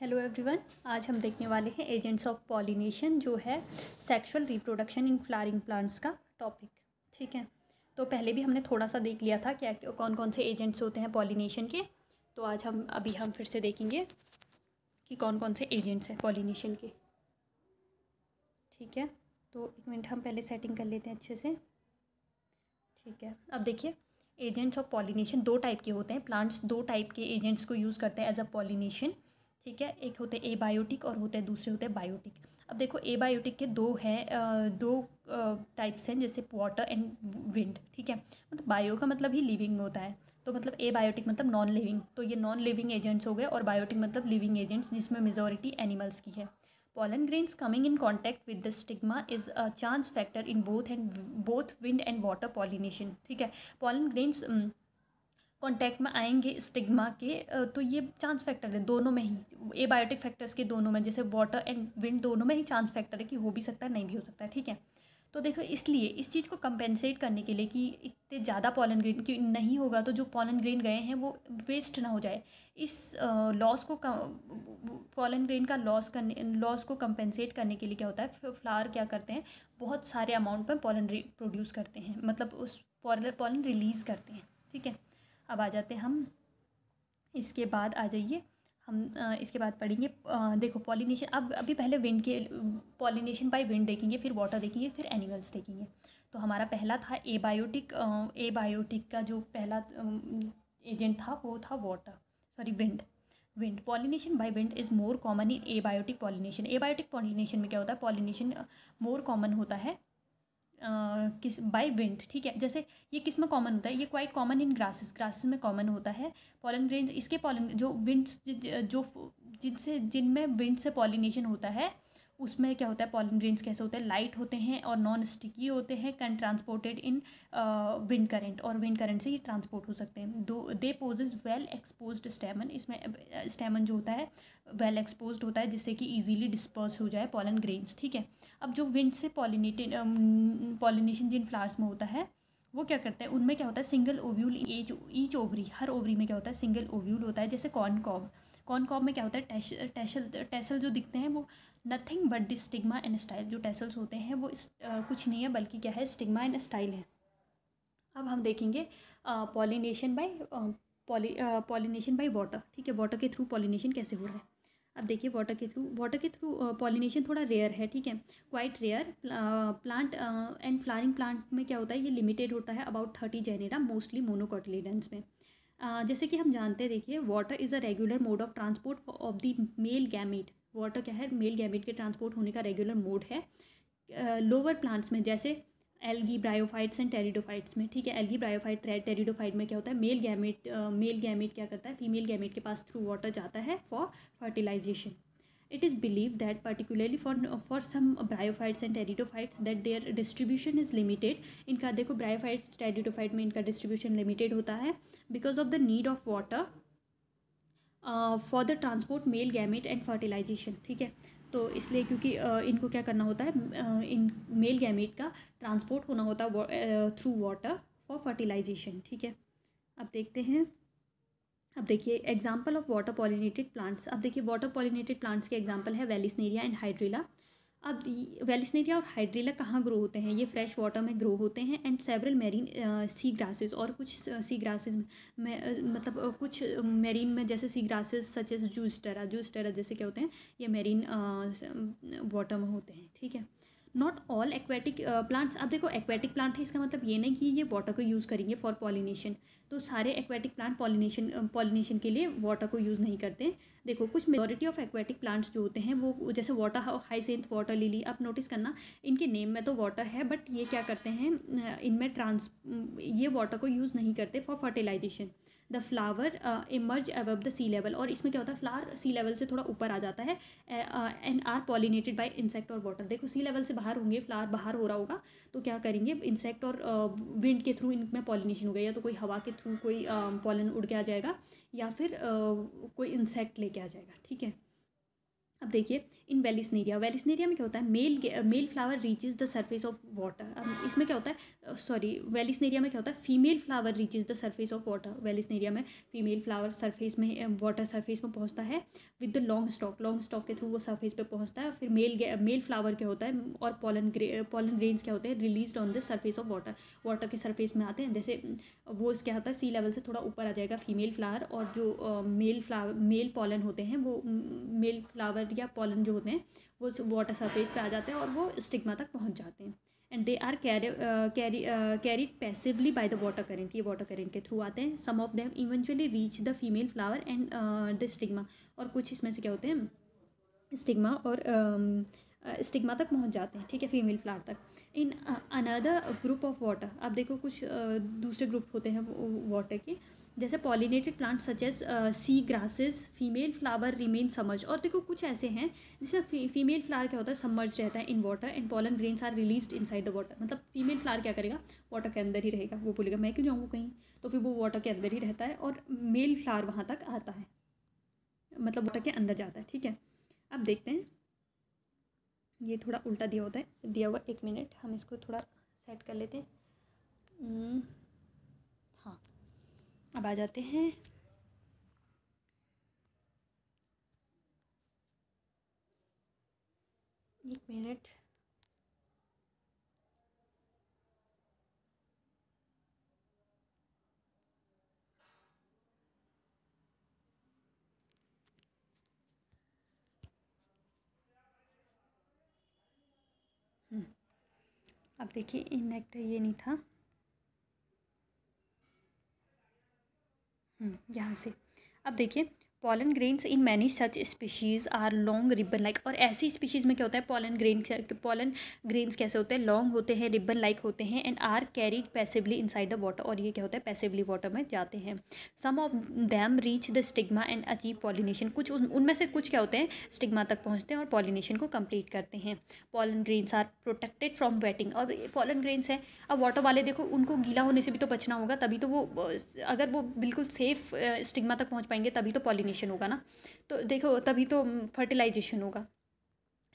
Hello everyone, आज हम देखने वाले हैं एजेंट्स ऑफ पॉलिनेशन, जो है sexual reproduction in flowering plants का टॉपिक। ठीक है, तो पहले भी हमने थोड़ा सा देख लिया था क्या कौन कौन से एजेंट्स होते हैं पॉलिनेशन के। तो आज हम फिर से देखेंगे कि कौन कौन से एजेंट्स हैं पॉलिनेशन के। ठीक है, तो एक मिनट हम पहले सेटिंग कर लेते हैं अच्छे से। ठीक है, अब देखिए एजेंट्स ऑफ पॉलिनेशन दो टाइप के होते हैं। प्लांट्स दो टाइप के एजेंट्स को यूज़ करते हैं एज अ पॉलिनेशन। ठीक है, एक होते हैं एबायोटिक और होते हैं दूसरे होते हैं बायोटिक। अब देखो एबायोटिक के दो टाइप्स हैं, जैसे वाटर एंड विंड। ठीक है, मतलब बायो का मतलब ही लिविंग होता है, तो मतलब एबायोटिक मतलब नॉन लिविंग, तो ये नॉन लिविंग एजेंट्स हो गए, और बायोटिक मतलब लिविंग एजेंट्स जिसमें मेजॉरिटी एनिमल्स की है। Pollen grains coming in contact with the stigma is a chance factor in both wind and water pollination. ठीक है, pollen grains कॉन्टैक्ट में आएंगे स्टिग्मा के, तो ये चांस फैक्टर है दोनों में ही, एबायोटिक फैक्टर्स के दोनों में, जैसे वाटर एंड विंड दोनों में ही चांस फैक्टर है कि हो भी सकता है नहीं भी हो सकता है। ठीक है, तो देखो इसलिए इस चीज़ को कंपेंसेट करने के लिए कि इतने ज़्यादा पॉलन ग्रेन कि नहीं होगा तो जो पॉलन ग्रेन गए हैं वो वेस्ट ना हो जाए, इस लॉस को पॉलन ग्रेन का लॉस को कंपेंसेट करने के लिए क्या होता है, फ्लावर क्या करते हैं, बहुत सारे अमाउंट में पॉलन प्रोड्यूस करते हैं, मतलब उस पॉलन रिलीज़ करते हैं। ठीक है, अब आ जाते हैं हम इसके बाद, आ जाइए हम इसके बाद पढ़ेंगे। देखो पॉलिनेशन, अब अभी पहले विंड के पॉलिनेशन बाय विंड देखेंगे, फिर वाटर देखेंगे, फिर एनिमल्स देखेंगे। तो हमारा पहला था एबायोटिक का जो पहला एजेंट था वो था wind. Pollination by wind is more common in abiotic pollination. Abiotic pollination में क्या होता है, पॉलिनेशन मोर कॉमन होता है किस बाय विंड। ठीक है, जैसे ये किस में कॉमन होता है, ये क्वाइट कॉमन इन ग्रासेस में कॉमन होता है। पॉलन ग्रेन्स इसके पॉलन जो विंड्स जो जिनमें विंड से पॉलिनेशन होता है उसमें क्या होता है, पॉलन ग्रेन्स कैसे होते हैं, लाइट होते हैं और नॉन स्टिकी होते हैं, can transported in wind current, और विंड करंट से ये ट्रांसपोर्ट हो सकते हैं। दे पोजेज वेल एक्सपोज्ड स्टेमन, इसमें स्टेमन जो होता है वेल एक्सपोज्ड होता है जिससे कि इजीली डिस्पर्स हो जाए पॉलन ग्रेन्स। ठीक है, अब जो विंड से पॉलिनेशन जिन फ्लावर्स में होता है वो क्या करते हैं, उनमें क्या होता है, सिंगल ओव्यूल ईच ओवरी, हर ओवरी में क्या होता है, सिंगल ओव्यूल होता है। जैसे कॉर्न में क्या होता है, टेसल जो दिखते हैं वो nothing but the stigma and style, जो टेसल्स होते हैं वो कुछ नहीं है बल्कि क्या है, स्टिग्मा एंड स्टाइल है। अब हम देखेंगे पॉलिनेशन बाय वाटर। ठीक है, वाटर के थ्रू पॉलिनेशन कैसे हो रहा है। अब देखिए वाटर के थ्रू पॉलिनेशन थोड़ा रेयर है। ठीक है, quite rare. Plant and flowering plant में क्या होता है, ये लिमिटेड होता है, अबाउट 30 जेनेरा, मोस्टली मोनोकोटिलेडन्स में। जैसे कि हम जानते हैं, देखिए water is a regular mode of transport of the male gamete. Water क्या है, मेल गैमीट के ट्रांसपोर्ट होने का रेगुलर मोड है। लोअर प्लांट्स में जैसे एल्गी, ब्रायोफाइट्स एंड टेरिडोफाइट्स में। ठीक है, एल्गी, ब्रायोफाइट, टेरिडोफाइट में क्या होता है, मेल गैमेट क्या करता है, फीमेल गैमेट के पास थ्रू वाटर जाता है for fertilization. It is believe that particularly for some bryophytes and pteridophytes that their distribution is limited. इनका देखो ब्रायोफाइट्स टेरिडोफाइट में इनका डिस्ट्रीब्यूशन लिमिटेड होता है because of the need of water for the transport male gamete and fertilization. ठीक है, तो इसलिए क्योंकि इनको क्या करना होता है, इन मेल गैमेट का ट्रांसपोर्ट होना होता है थ्रू वाटर फॉर फर्टिलाइजेशन। ठीक है, अब देखते हैं, अब देखिए example of water pollinated plants. अब देखिए वाटर पॉलिनेटेड प्लांट्स के एग्जाम्पल है वेलिस्नेरिया एंड हाइड्रिला। अब वेलिस्नेरिया और हाइड्रिला कहाँ ग्रो होते हैं, ये फ्रेश वाटर में ग्रो होते हैं, and several marine sea grasses, और कुछ सी ग्रासेस में मतलब कुछ मेरीन में, जैसे सी ग्रासेस सच एज जूस्टेरा जैसे क्या होते हैं, ये मेरीन वाटर में होते हैं। ठीक है, नॉट ऑल एक्वेटिक प्लांट्स। अब देखो एक्वेटिक प्लांट है, इसका मतलब ये नहीं कि ये वाटर को यूज़ करेंगे फॉर पॉलिनेशन, तो सारे एक्वेटिक प्लांट पॉलिनेशन के लिए वाटर को यूज़ नहीं करते। देखो कुछ मेजॉरिटी ऑफ एक्वेटिक प्लांट्स जो होते हैं वो, जैसे वाटर हाइसेंथ, वाटर लिली, आप नोटिस करना इनके नेम में तो वाटर है, बट ये क्या करते हैं, इनमें ये वाटर को यूज़ नहीं करते for fertilization. The flower emerge above the sea level, और इसमें क्या होता है, फ्लावर सी लेवल से थोड़ा ऊपर आ जाता है, and are pollinated by insect और वाटर। देखो सी लेवल से बाहर होंगे, फ्लावर बाहर हो रहा होगा, तो क्या करेंगे, इंसेक्ट और विंड के थ्रू इनमें पॉलिनेशन हो गया, या तो कोई हवा के थ्रू कोई पॉलन उड़ के आ जाएगा, या फिर कोई इंसेक्ट लेके आ जाएगा। ठीक है, अब देखिए इन वेलिस्नेरिया, वेलिस्नेरिया में क्या होता है, male flower reaches the surface of water. अब इसमें क्या होता है, सॉरी वेलिस्नेरिया में क्या होता है, female flower reaches the surface of water. Vallisneria में फीमेल फ्लावर सरफेस में, वाटर सरफेस में पहुंचता है विद द लॉन्ग स्टॉक के थ्रू वो सरफेस पे पहुंचता है। और फिर मेल फ्लावर क्या होता है और पोलन ग्रेन्स क्या होते हैं release on the surface of water, water के सरफेस में आते हैं। जैसे वो क्या होता है सी लेवल से थोड़ा ऊपर आ जाएगा फीमेल फ्लावर, और जो मेल पॉलन होते हैं वो मेल फ्लावर या पॉलन जो होते हैं वो वाटर सरफेस पे आ जाते हैं और वो स्टिग्मा तक पहुंच जाते हैं। And they are carried passively by the water current, ये वाटर करेंट के थ्रू आते हैं। Some of them eventually reach the female flower and the stigma, और कुछ इसमें से क्या होते हैं स्टिग्मा और स्टिग्मा तक पहुंच जाते हैं, ठीक है, फीमेल फ्लावर तक। In another group of water, अब देखो कुछ दूसरे ग्रुप होते हैं वाटर के, जैसे पॉलिनेटेड प्लांट सच एज सी ग्रासेस, फीमेल फ्लावर रिमेन समर्ज। और देखो कुछ ऐसे हैं जिसमें फीमेल फ्लावर क्या होता है सबमर्ज रहता है in water and pollen grains are released inside the water. मतलब फीमेल फ्लावर क्या करेगा, वाटर के अंदर ही रहेगा, वो बोलेगा मैं क्यों जाऊँगा कहीं, तो फिर वो वाटर के अंदर ही रहता है और मेल फ्लावर वहाँ तक आता है, मतलब वाटर के अंदर जाता है, ठीक है। अब देखते हैं, ये थोड़ा उल्टा दिया होता है, दिया हुआ, एक मिनट हम इसको थोड़ा सेट कर लेते हैं। हाँ, अब आ जाते हैं, एक मिनट। अब देखिए इन नेक्टर ये नहीं था, यहाँ से। अब देखिए pollen grains in many such species are long ribbon like, और ऐसी स्पीशीज़ में क्या होता है पॉलन ग्रेन्स कैसे होते हैं, लॉन्ग होते हैं, रिबन लाइक होते हैं, and are carried passively inside the water, और ये क्या होता है पैसिवली वाटर में जाते हैं। Some of them reach the stigma and achieve pollination, कुछ उनमें से कुछ क्या होते हैं स्टिग्मा तक पहुँचते हैं और पॉलिनेशन को कंप्लीट करते हैं। Pollen grains are protected from wetting, और पॉलन ग्रेन्स है, अब वाटर वाले देखो उनको गीला होने से भी तो बचना होगा, तभी तो वो, अगर वो बिल्कुल सेफ स्टिग्मा तक पहुंच पाएंगे तभी तो पॉलिनेशन होगा ना, तो देखो तभी तो फर्टिलाइजेशन होगा।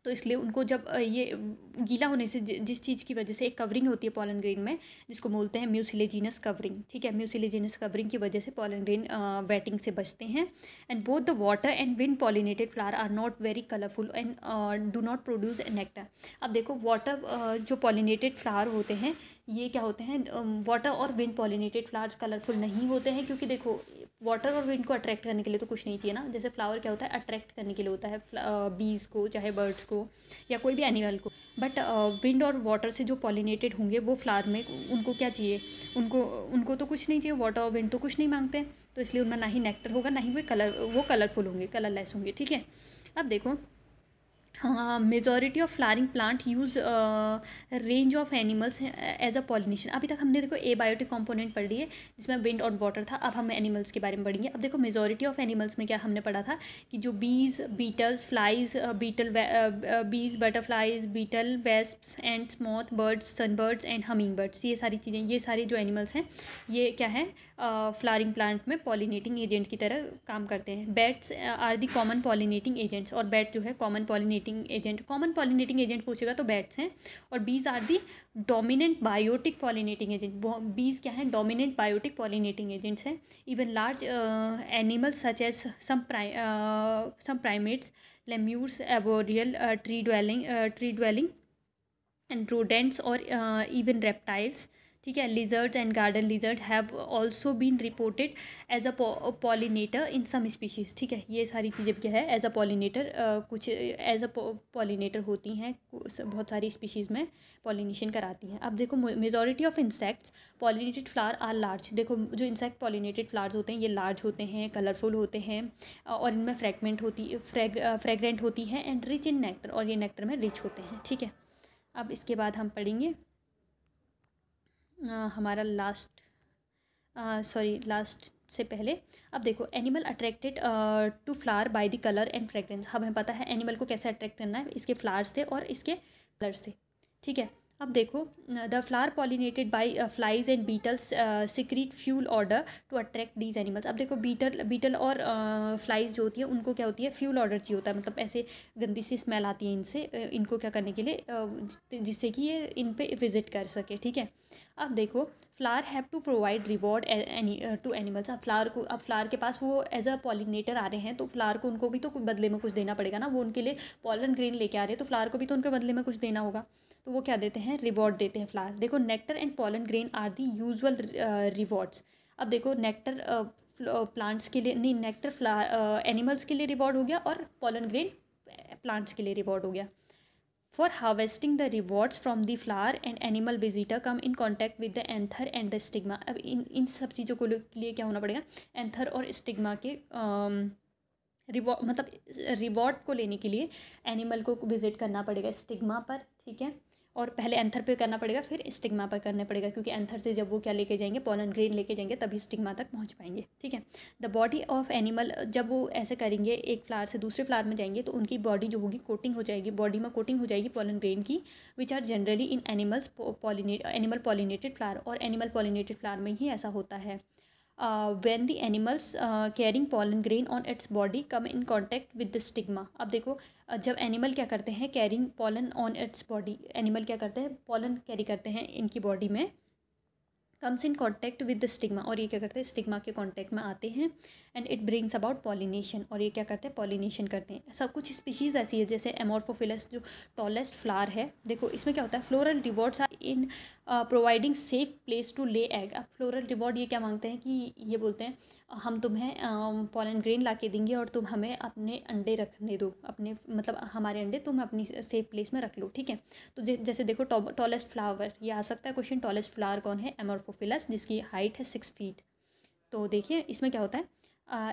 तो इसलिए उनको जब ये गीला होने से जिस चीज़ की वजह से एक कवरिंग होती है पॉलन ग्रेन में जिसको बोलते हैं म्यूसिलेजिनस कवरिंग, ठीक है, म्यूसिलेजिनस कवरिंग की वजह से पॉलन ग्रेन वेटिंग से बचते हैं। And both the water and wind pollinated flower are not very colourful and do not produce nectar. अब देखो वाटर जो पॉलिनेटेड फ्लावर होते हैं ये क्या होते हैं, वाटर और विंड पॉलिनेटेड फ्लावर्स कलरफुल नहीं होते हैं, क्योंकि देखो वाटर और विंड को अट्रैक्ट करने के लिए तो कुछ नहीं चाहिए ना, जैसे फ्लावर क्या होता है अट्रैक्ट करने के लिए होता है बीज को, चाहे बर्ड्स को या कोई भी एनिमल को। बट विंड और वाटर से जो पॉलिनेटेड होंगे वो फ्लावर में उनको क्या चाहिए, उनको तो कुछ नहीं चाहिए, वाटर और विंड तो कुछ नहीं मांगते हैं, तो इसलिए उनमें ना ही नेक्टर होगा ना ही वो कलरफुल होंगे, कलरलेस होंगे, ठीक है। अब देखो हाँ, majority of flowering plant use range of animals as a pollination. अभी तक हमने देखो एबायोटिक कंपोनेंट पढ़ लिए जिसमें विंड और वाटर था, अब हम एनिमल्स के बारे में पढ़ेंगे। अब देखो मेजॉरिटी ऑफ एनिमल्स में क्या हमने पढ़ा था कि जो bees, beetles, flies, bees, butterflies, beetle, wasps, and small birds, sunbirds and humming birds, ये सारी चीज़ें, ये सारे जो एनिमल्स हैं ये क्या है फ्लावरिंग प्लांट में पॉलिनेटिंग एजेंट की तरह काम करते हैं। Bats are the common pollinating agents, और बैट जो है कॉमन पॉलिनेटिंग एजेंट पूछेगा तो बैट्स हैं। और bees are the dominant biotic pollinating agent, bees क्या है डोमिनेंट बायोटिक पॉलिनेटिंग एजेंट्स हैं। Even large animals such as some primates, lemurs, arboreal, tree dwelling and rodents और इवन रेप्टाइल्स, ठीक है, lizards and garden lizard have also been reported as a pollinator in some species, ठीक है, ये सारी चीज़ें क्या है एज अ पॉलिनेटर, कुछ एज अ पॉलिनेटर होती हैं, बहुत सारी स्पीशीज़ में पॉलिनेशन कराती हैं। अब देखो majority of insects pollinated flower are large, देखो जो इंसेक्ट पॉलिनेटेड फ्लावर्स होते हैं ये लार्ज होते हैं, कलरफुल होते हैं, और इनमें फ्रेगरेंट होती है, एंड रिच इन नेक्टर, और ये नेक्टर में रिच होते हैं, ठीक है। अब इसके बाद हम पढ़ेंगे हमारा लास्ट से पहले। अब देखो animal attracted to flower by the colour and fragrance, हमें पता है एनिमल को कैसे अट्रैक्ट करना है, इसके फ्लावर से और इसके कलर से, ठीक है। अब देखो, the flower pollinated by flies and beetles secrete foul odour to attract these animals. अब देखो, बीटल और फ्लाइज जो होती है उनको क्या होती है, फ्यूल ऑर्डर चाहिए होता है, मतलब ऐसे गंदी सी स्मेल आती है इनसे, इनको क्या करने के लिए, जिससे कि ये इन पे विजिट कर सके, ठीक है। अब देखो, flower have to provide reward to animals. अब फ्लावर के पास वो एज अ पॉलिनेटर आ रहे हैं, तो फ्लावर को उनको भी तो बदले में कुछ देना पड़ेगा ना, वो उनके लिए पॉलन ग्रेन लेके आ रहे हैं, तो फ्लावर को भी तो उनके बदले में कुछ देना होगा, तो वो क्या देते हैं, रिवॉर्ड देते हैं फ्लावर। देखो, nectar and pollen grain are the usual rewards. अब देखो, नेक्टर प्लांट्स के लिए नहीं, नेक्टर फ्लावर एनिमल्स के लिए रिवॉर्ड हो गया, और पॉलन ग्रेन प्लांट्स के लिए रिवॉर्ड हो गया। For harvesting the rewards from the flower and animal visitor come in contact with the anther and the stigma. अब इन सब चीज़ों को लिए क्या होना पड़ेगा, एंथर और स्टिग्मा के मतलब रिवॉर्ड को लेने के लिए एनिमल को विजिट करना पड़ेगा स्टिग्मा पर, ठीक है, और पहले एंथर पे करना पड़ेगा, फिर स्टिग्मा पर करना पड़ेगा, क्योंकि एंथर से जब वो क्या लेके जाएंगे, पॉलन ग्रेन लेके जाएंगे, तभी स्टिग्मा तक पहुंच पाएंगे, ठीक है। द बॉडी ऑफ एनिमल, जब वो ऐसे करेंगे, एक फ्लावर से दूसरे फ्लावर में जाएंगे, तो उनकी बॉडी जो होगी कोटिंग हो जाएगी, बॉडी में कोटिंग हो जाएगी पॉलन ग्रेन की, which are generally in animal pollinated flower, और एनिमल पॉलिनेटेड फ्लावर में ही ऐसा होता है। when the animals carrying pollen grain on its body come in contact with the stigma। अब देखो, जब एनिमल क्या करते हैं, carrying pollen on its body, animal क्या करते हैं, पॉलन कैरी करते हैं इनकी बॉडी में, comes in contact with the stigma, और ये क्या करते हैं, स्टिग्मा के कॉन्टैक्ट में आते हैं, and it brings about pollination, और ये क्या करते हैं, पॉलिनेशन करते हैं। सब कुछ स्पीशीज़ ऐसी है, जैसे एमोर्फोफिलस जो टॉलेस्ट फ्लावर है, देखो इसमें क्या होता है, floral rewards are in providing safe place to lay egg. अब फ्लोरल रिवॉर्ड ये क्या मांगते हैं, कि ये बोलते हैं हम तुम्हें पॉलन ग्रेन ला के देंगे, और तुम हमें अपने अंडे रखने दो, अपने मतलब हमारे अंडे तुम अपनी सेफ प्लेस में रख लो, ठीक है। तो जैसे देखो, टॉलेस्ट फ्लावर, ये आ सकता है क्वेश्चन, टॉलेस्ट फ्लावर कौन है, एमोर्फोफिलस, जिसकी हाइट है 6 फीट। तो देखिए इसमें क्या होता है,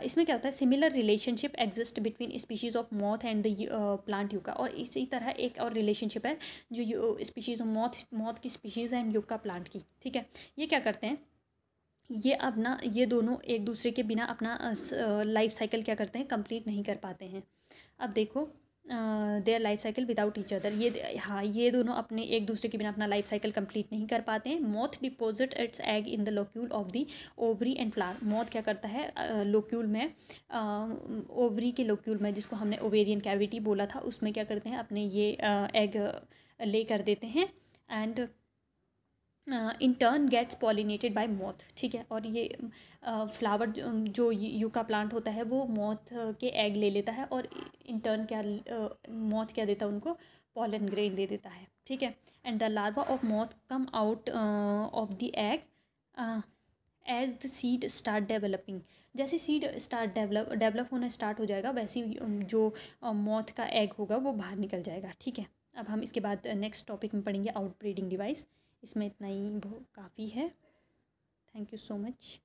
इसमें क्या होता है, similar relationship exist between species of moth and the plant yucca, और इसी तरह एक और रिलेशनशिप है जो स्पीशीज़ ऑफ मॉथ की स्पीशीज़ एंड यूका प्लांट की, ठीक है। ये क्या करते हैं, ये अपना, ये दोनों एक दूसरे के बिना अपना लाइफ साइकिल क्या करते हैं, कंप्लीट नहीं कर पाते हैं। अब देखो, their life cycle without each other, ये हाँ, ये दोनों अपने एक दूसरे के बिना अपना लाइफ साइकिल कंप्लीट नहीं कर पाते हैं। Moth deposit it's egg in the locule of the ovary and flower. Moth क्या करता है, लोक्यूल में, ओवरी के लोक्यूल में, जिसको हमने ओवेरियन कैविटी बोला था, उसमें क्या करते हैं, अपने ये एग ले कर देते हैं, and in turn gets pollinated by moth, ठीक है। और ये फ्लावर जो यूका प्लांट होता है, वो मॉथ के एग ले लेता है, और इन टर्न क्या, मॉथ क्या देता है उनको, पॉलन ग्रेन दे देता है, ठीक है। And the larva of moth come out of the egg as the seed start developing. जैसे सीड स्टार्ट डेवलप होना स्टार्ट हो जाएगा, वैसे ही जो मॉथ का एग होगा वो बाहर निकल जाएगा, ठीक है। अब हम इसके बाद नेक्स्ट टॉपिक में पढ़ेंगे आउट ब्रीडिंग डिवाइस। इसमें इतना ही काफ़ी है। Thank you so much.